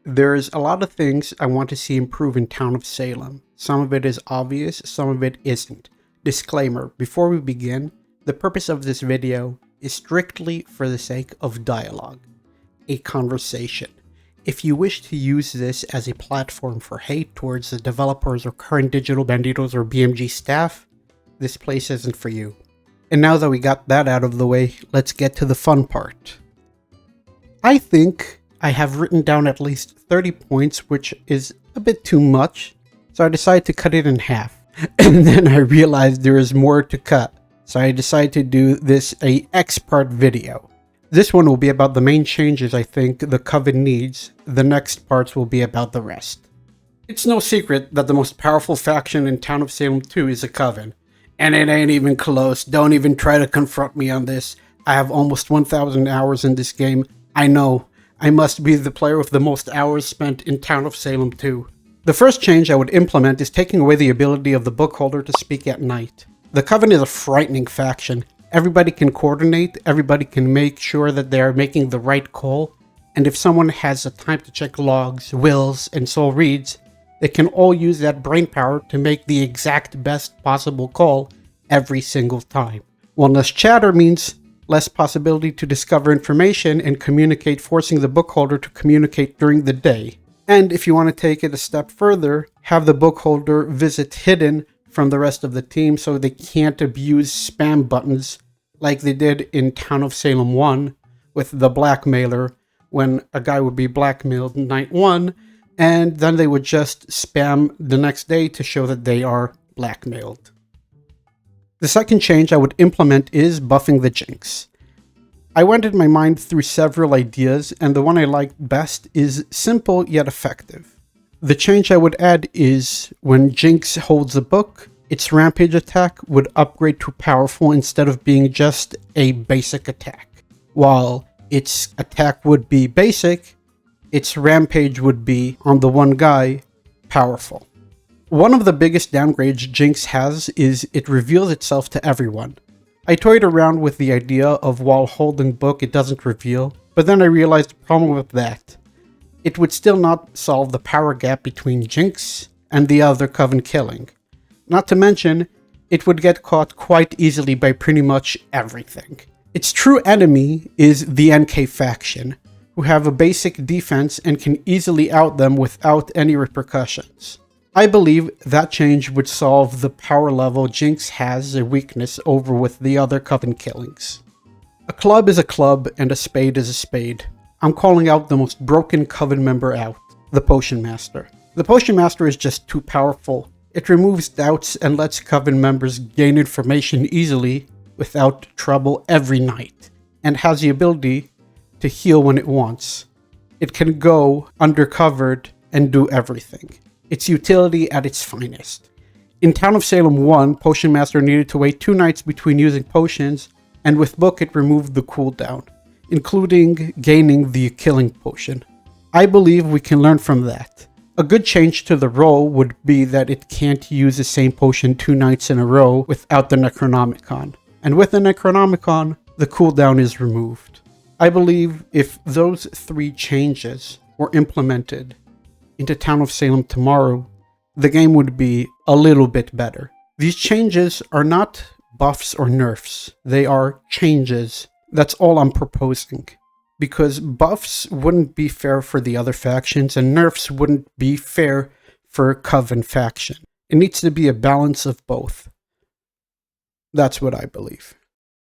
There's a lot of things I want to see improve in Town of Salem. Some of it is obvious, some of it isn't. Disclaimer, before we begin, the purpose of this video is strictly for the sake of dialogue, a conversation. If you wish to use this as a platform for hate towards the developers or current Digital Banditos or BMG staff, this place isn't for you. And now that we got that out of the way, let's get to the fun part. I think I have written down at least 30 points, which is a bit too much, so I decided to cut it in half. And then I realized there is more to cut, so I decided to do this a X-part video. This one will be about the main changes I think the coven needs. The next parts will be about the rest. It's no secret that the most powerful faction in Town of Salem 2 is a coven. And it ain't even close. Don't even try to confront me on this. I have almost 1,000 hours in this game. I know. I must be the player with the most hours spent in Town of Salem 2. The first change I would implement is taking away the ability of the bookholder to speak at night. The coven is a frightening faction. Everybody can coordinate, everybody can make sure that they are making the right call, and if someone has the time to check logs, wills, and soul reads, they can all use that brain power to make the exact best possible call every single time. One less chatter means less possibility to discover information and communicate, forcing the bookholder to communicate during the day. And if you want to take it a step further, have the bookholder visit hidden from the rest of the team so they can't abuse spam buttons like they did in Town of Salem 1 with the blackmailer, when a guy would be blackmailed night 1 and then they would just spam the next day to show that they are blackmailed. The second change I would implement is buffing the Jinx. I went in my mind through several ideas, and the one I liked best is simple yet effective. The change I would add is when Jinx holds a book, its rampage attack would upgrade to powerful instead of being just a basic attack. While its attack would be basic, its rampage would be, on the one guy, powerful. One of the biggest downgrades Jinx has is it reveals itself to everyone. I toyed around with the idea of while holding book it doesn't reveal, but then I realized the problem with that. It would still not solve the power gap between Jinx and the other coven killing. Not to mention, it would get caught quite easily by pretty much everything. Its true enemy is the NK faction, who have a basic defense and can easily out them without any repercussions. I believe that change would solve the power level Jinx has a weakness over with the other coven killings. A club is a club and a spade is a spade. I'm calling out the most broken coven member out, the Potion Master. The Potion Master is just too powerful. It removes doubts and lets coven members gain information easily without trouble every night, and has the ability to heal when it wants. It can go undercovered and do everything. It's utility at its finest. In Town of Salem 1, Potion Master needed to wait 2 nights between using potions, and with book it removed the cooldown, including gaining the killing potion. I believe we can learn from that. A good change to the role would be that it can't use the same potion 2 nights in a row without the Necronomicon. And with the Necronomicon, the cooldown is removed. I believe if those 3 changes were implemented into Town of Salem tomorrow, the game would be a little bit better. These changes are not buffs or nerfs. They are changes. That's all I'm proposing. Because buffs wouldn't be fair for the other factions, and nerfs wouldn't be fair for Coven faction. It needs to be a balance of both. That's what I believe.